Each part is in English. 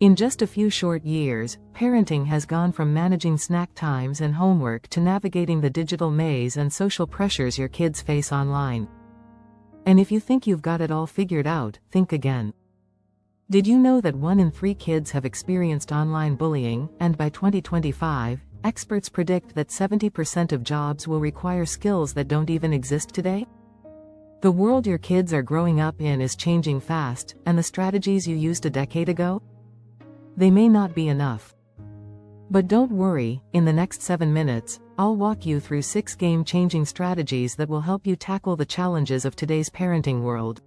In just a few short years, parenting has gone from managing snack times and homework to navigating the digital maze and social pressures your kids face online. And if you think you've got it all figured out, think again. Did you know that 1 in 3 kids have experienced online bullying, and by 2025, experts predict that 70% of jobs will require skills that don't even exist today? The world your kids are growing up in is changing fast, and the strategies you used a decade ago? They may not be enough. But don't worry, in the next 7 minutes, I'll walk you through 6 game-changing strategies that will help you tackle the challenges of today's parenting world.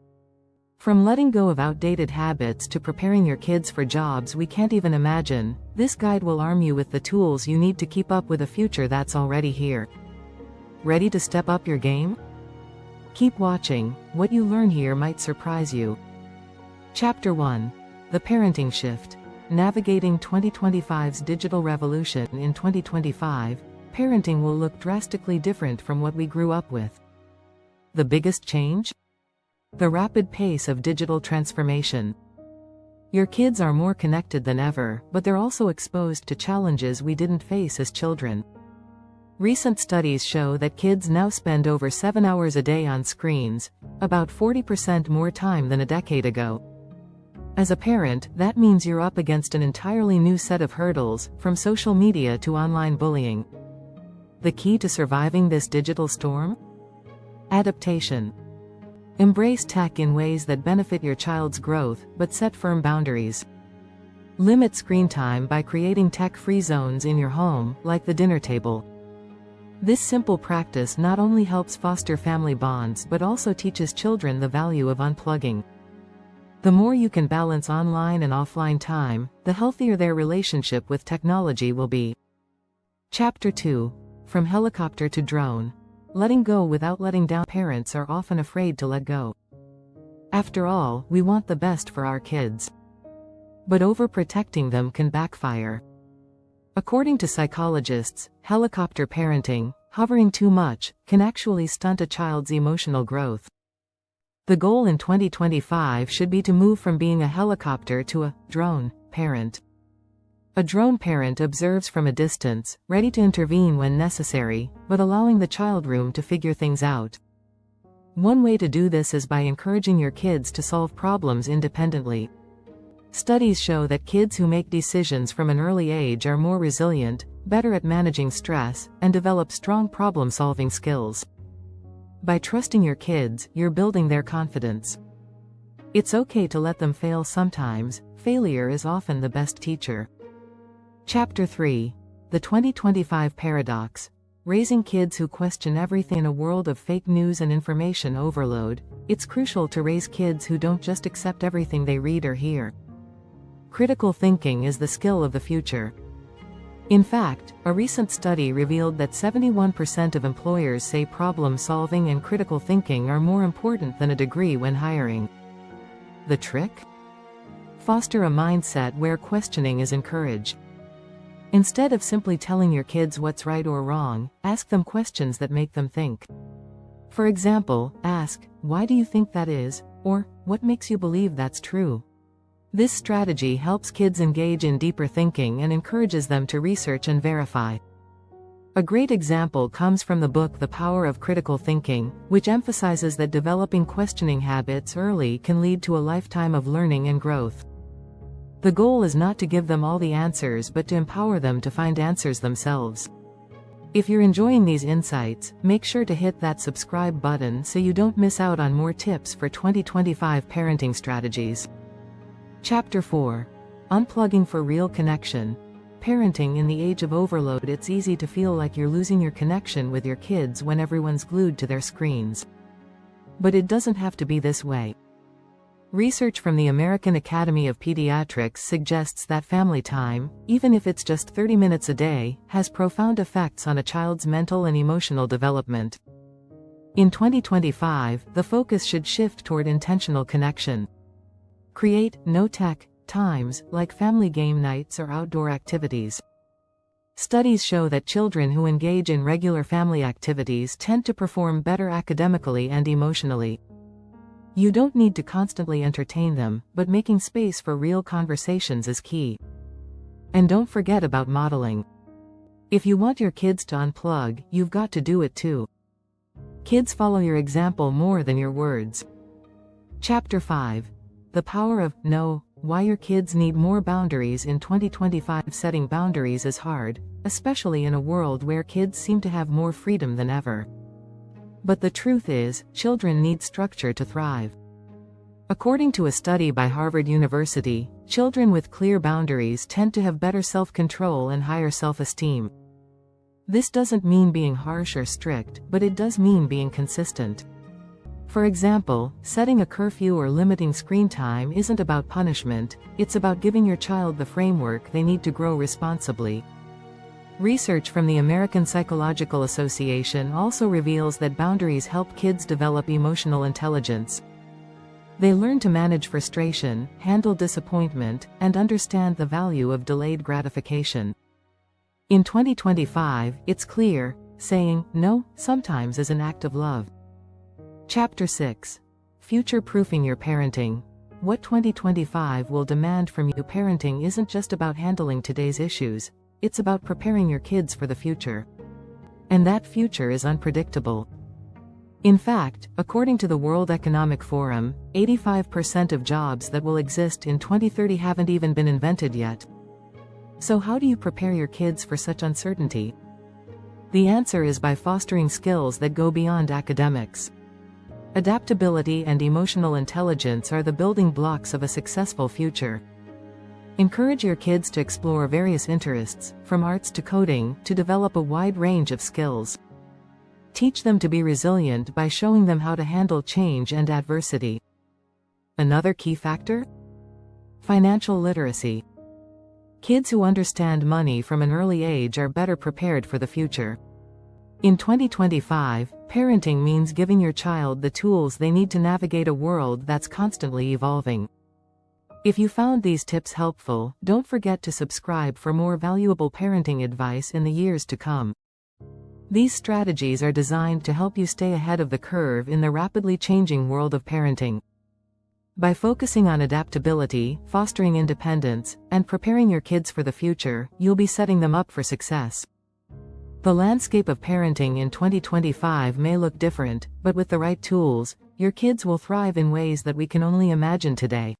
From letting go of outdated habits to preparing your kids for jobs we can't even imagine, this guide will arm you with the tools you need to keep up with a future that's already here. Ready to step up your game? Keep watching, what you learn here might surprise you. Chapter 1. The Parenting Shift. Navigating 2025's digital revolution. In 2025, parenting will look drastically different from what we grew up with. The biggest change? The rapid pace of digital transformation. Your kids are more connected than ever, but they're also exposed to challenges we didn't face as children. Recent studies show that kids now spend over 7 hours a day on screens, about 40% more time than a decade ago. As a parent, that means you're up against an entirely new set of hurdles, from social media to online bullying. The key to surviving this digital storm? Adaptation. Embrace tech in ways that benefit your child's growth, but set firm boundaries. Limit screen time by creating tech-free zones in your home, like the dinner table. This simple practice not only helps foster family bonds but also teaches children the value of unplugging. The more you can balance online and offline time, the healthier their relationship with technology will be. Chapter 2. From Helicopter to Drone. Letting go without letting down. Parents are often afraid to let go. After all, we want the best for our kids. But overprotecting them can backfire. According to psychologists, helicopter parenting, hovering too much, can actually stunt a child's emotional growth. The goal in 2025 should be to move from being a helicopter to a drone parent. A drone parent observes from a distance, ready to intervene when necessary, but allowing the child room to figure things out. One way to do this is by encouraging your kids to solve problems independently. Studies show that kids who make decisions from an early age are more resilient, better at managing stress, and develop strong problem-solving skills. By trusting your kids, you're building their confidence. It's okay to let them fail sometimes. Failure is often the best teacher. Chapter 3. The 2025 Paradox. Raising kids who question everything. In a world of fake news and information overload, it's crucial to raise kids who don't just accept everything they read or hear. Critical thinking is the skill of the future. In fact, a recent study revealed that 71% of employers say problem-solving and critical thinking are more important than a degree when hiring. The trick? Foster a mindset where questioning is encouraged. Instead of simply telling your kids what's right or wrong, ask them questions that make them think. For example, ask, "Why do you think that is?" or "What makes you believe that's true?" This strategy helps kids engage in deeper thinking and encourages them to research and verify. A great example comes from the book The Power of Critical Thinking, which emphasizes that developing questioning habits early can lead to a lifetime of learning and growth. The goal is not to give them all the answers but to empower them to find answers themselves. If you're enjoying these insights, make sure to hit that subscribe button so you don't miss out on more tips for 2025 parenting strategies. Chapter 4. Unplugging for Real Connection. Parenting in the age of overload. It's easy to feel like you're losing your connection with your kids when everyone's glued to their screens. But it doesn't have to be this way. Research from the American Academy of Pediatrics suggests that family time, even if it's just 30 minutes a day, has profound effects on a child's mental and emotional development. In 2025, the focus should shift toward intentional connection. Create no-tech times, like family game nights or outdoor activities. Studies show that children who engage in regular family activities tend to perform better academically and emotionally. You don't need to constantly entertain them, but making space for real conversations is key. And don't forget about modeling. If you want your kids to unplug, you've got to do it too. Kids follow your example more than your words. Chapter 5. The Power of No. Why your kids need more boundaries in 2025. Setting boundaries is hard, especially in a world where kids seem to have more freedom than ever. But the truth is, children need structure to thrive. According to a study by Harvard University, children with clear boundaries tend to have better self-control and higher self-esteem. This doesn't mean being harsh or strict, but it does mean being consistent. For example, setting a curfew or limiting screen time isn't about punishment, it's about giving your child the framework they need to grow responsibly. Research from the American Psychological Association also reveals that boundaries help kids develop emotional intelligence. They learn to manage frustration, handle disappointment, and understand the value of delayed gratification. In 2025, it's clear, saying no sometimes is an act of love. Chapter 6. Future-proofing your parenting. What 2025 will demand from you. Parenting isn't just about handling today's issues, it's about preparing your kids for the future. And that future is unpredictable. In fact, according to the World Economic Forum, 85% of jobs that will exist in 2030 haven't even been invented yet. So how do you prepare your kids for such uncertainty? The answer is by fostering skills that go beyond academics. Adaptability and emotional intelligence are the building blocks of a successful future. Encourage your kids to explore various interests, from arts to coding, to develop a wide range of skills. Teach them to be resilient by showing them how to handle change and adversity. Another key factor? Financial literacy. Kids who understand money from an early age are better prepared for the future. In 2025, parenting means giving your child the tools they need to navigate a world that's constantly evolving. If you found these tips helpful, don't forget to subscribe for more valuable parenting advice in the years to come. These strategies are designed to help you stay ahead of the curve in the rapidly changing world of parenting. By focusing on adaptability, fostering independence, and preparing your kids for the future, you'll be setting them up for success. The landscape of parenting in 2025 may look different, but with the right tools, your kids will thrive in ways that we can only imagine today.